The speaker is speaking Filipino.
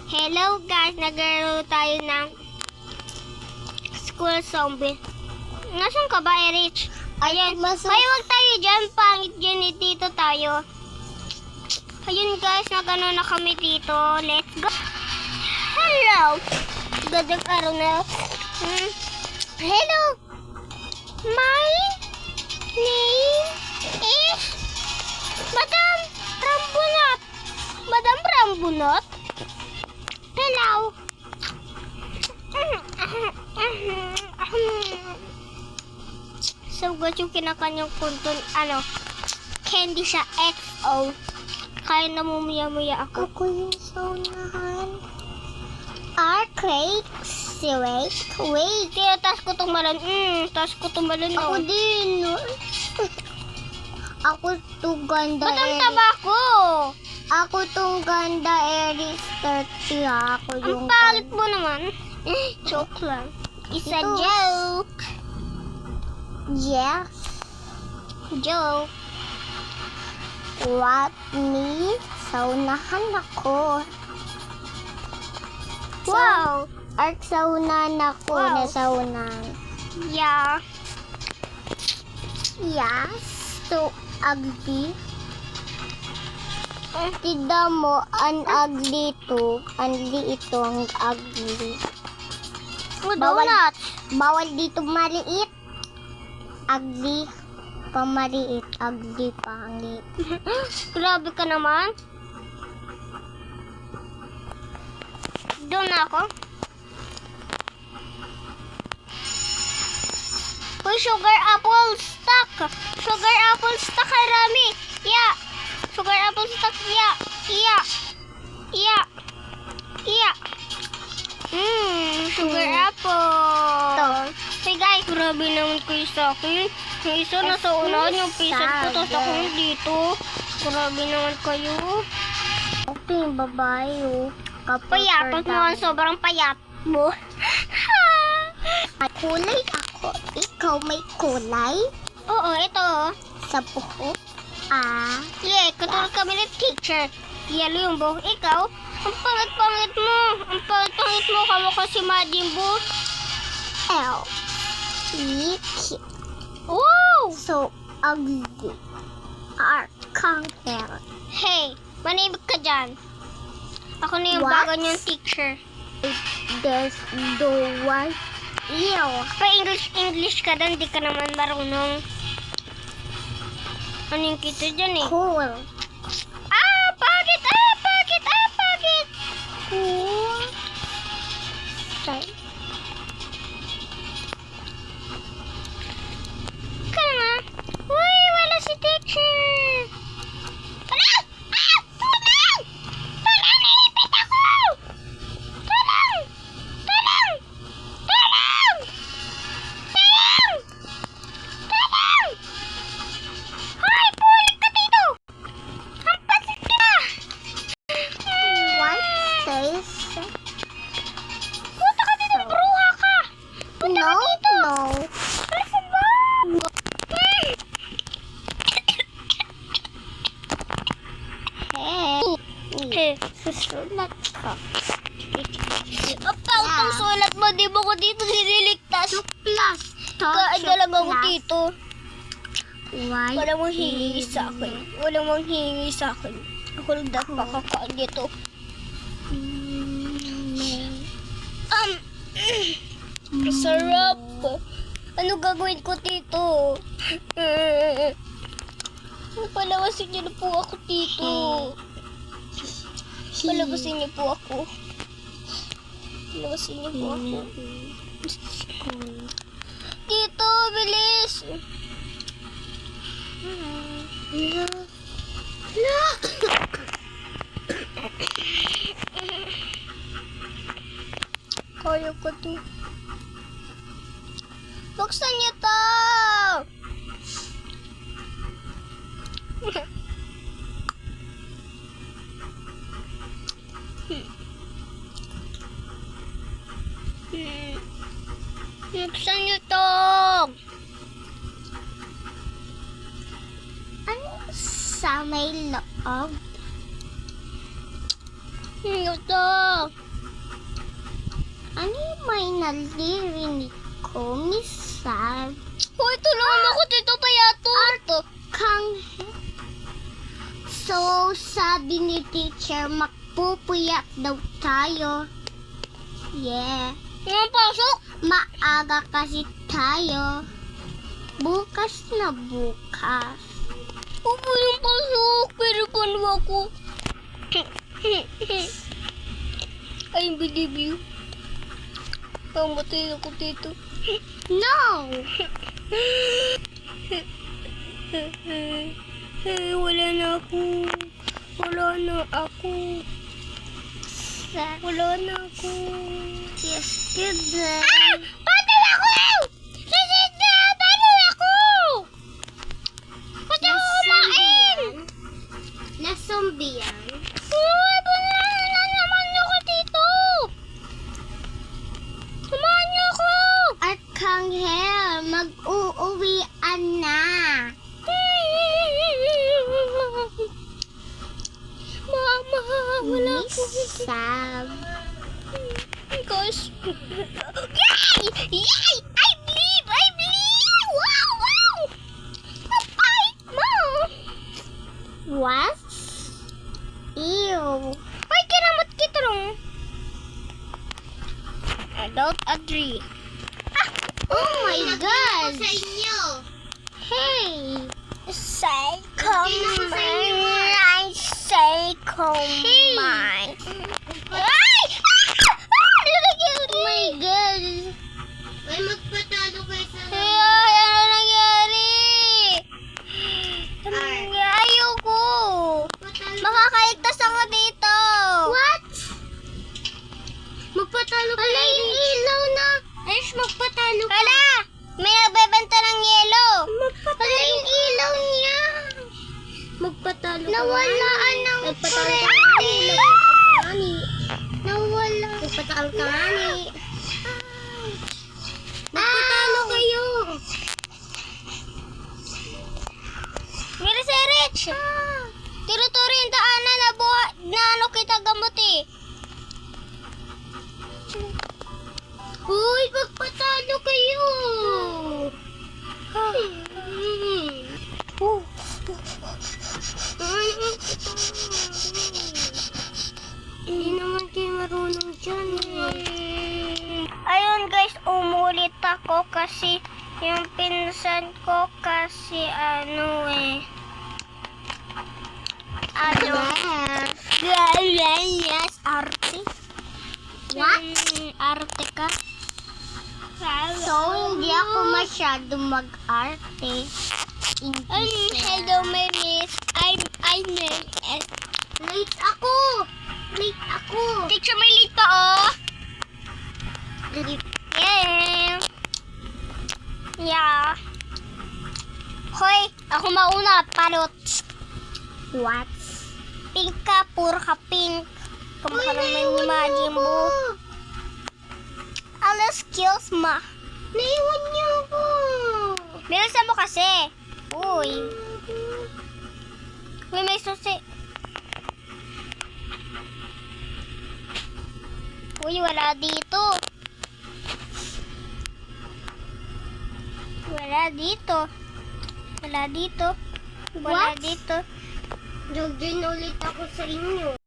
Hello guys, naglaro tayo ng School Zombie. Nasaan ka ba, Erich? Ayan, wag tayo dyan, pangit dyan eh, dito tayo. Ayun guys, nagano na kami dito. Let's go. Hello. Gandang araw na. Hello. My name is Madam Rambunot. Madam Rambunot? Hello. So, good yung kinakanyang kunton, candy siya, XO. Kaya namumuya-muya ako. Ako yung saunahan. Arcade. Wait. Kaya tas ko tumalon. Ako din. Ako tong ganda. Ba't ang taba ko? Ako tong ganda, Eric 30. Ako yung Ang pangit mo naman. Joke lang. It's a Ito. joke. Yes. Joke. What me? Saunahan ako. Wow. Arc saunahan ako Wow. na saunahan. Yeah. Yes. So, ugly. Tignan mo, ang ugly to. Ugly ito, ang ugly. Donuts. Bawal dito maliit. Ugly. Pamaliit. Ugly, pangit. Grabe ka naman. Doon na ako. Uy, sugar apple stock. Sugar apple stock, harami. Yeah. Sugar apple stock, yeah. Sugar apple. Hey guys, grabe naman kayo sa akin. Yung isa nasa unahan, yung pisat ko, tapos ako yung dito. Grabe naman kayo. Ito yung babae, oh. Payatot mo, ang sobrang payat mo. May kulay ako. Ikaw may kulay? Oo, ito. Sa buhok? Yeah, katulad kami ng teacher. Yellow yung buhok. Ikaw, ang pangit-pangit mo. Ang pangit-pangit mo, kamukha si Majin Buu. L. Iki. Wow! So ugly. Art hair. Hey, manibig ka dyan. Ako na yung What? bago niyong teacher. There's the one. Ew. Pa-English ka doon, di ka naman marunong. Ano yung kita dyan eh? Cool. Pagit! Cool. Okay. Ka nga. Uy, wala si teacher. Tulong! Tulong! Tulong! Naipit ako! Tulong! Tulong! Tulong! Tulong! Tulong! Hoy, pulit ka dito! Ang pasit ka! What says? Punta ka dito, bruha ka! Punta ka dito! No. Kasi ba? Hey. Susulat ka. Ang pangit ang sulat mo, di mo ko dito nililigtas. Plus. Kain talaga ako dito. Why? Wala mong hihingi sa akin. Ako lang dapat makakain dito. Sarap. Ano gagawin ko dito? Palawasin niyo na po ako dito. Palabasin niyo po ako. Dito, bilis. Kaya ko to. Buksan niyo to! Buksan niyo to! Ano sa may loob? Ito. Ano yung may naririnig ko, Miss Sab? Hoy, tulungan mo ko dito, Payatot. So, sabi ni teacher, magpupuyak daw tayo. Yeah. Ngayon pasok. Maaga kasi tayo. Bukas na bukas. Opo yung pasok. Pero paano ako? I believe you. Pamatay ako dito. No! Wala na ako. Wala na ako. Wala na ako. Yesterday. Paano ako? Sasid na! Paano ako? Ba't ako kumain? Na-zombie yan. Uy, punahan na naman niyo ko dito. Samahan niyo ako. Arkanghel, mag-uuwian na. Mama, wala Miss ko. Sab. Guys. Yay! Yay! I believe! I believe! Wow! Wow! Napait mo! What? Ew. Ay, kinamot kita rin. I don't agree. Oh my God. Sa inyo. Hey. Psycho Hindi na ako sa inyo, man. Psycho Hey. man. Ay! Oh my God. Ay, magpatalo kayo sa... Ay, ano nangyari? Ayoko. Makakaligtas ako dito. What? Magpatalo kayo. Ala, yung ilaw na. Ayos, magpatalo ka. Hala! May nagbebenta ng yelo. Ala, yung ilaw niya. Magpatalo ka. Nawalaan ng Magpatalo ka. kuryente. Nawala. Magpatalo ka nga ni. Magpatalo kayo. Mira si Rich. Tiro-turo yung daanan na na ano kita gamot eh. Uy, magpatalo kayo. Hindi naman kayo marunong dyan eh. Ayun guys, umulit ako kasi yung pinsan ko kasi ano eh. Ano? Yes, arte. What? Arte ka? So, hindi ako masyado mag-arte. Hello, my miss. I'm Nels. Late ako. Late ako. Teacher, may late pa oh. Late. Yeah. Yeah. Hoy, ako mauna. Palot. What? Pink ka, puro ka pink. Kumaka naman ni Majimbo. Alas kills ma. Naiwan niyo ako. Bilisan mo kasi. Uy. Uy, may susi. Uy, wala dito. Wala dito. Wala dito. Wala What? dito. Jogging ulit ako sa inyo.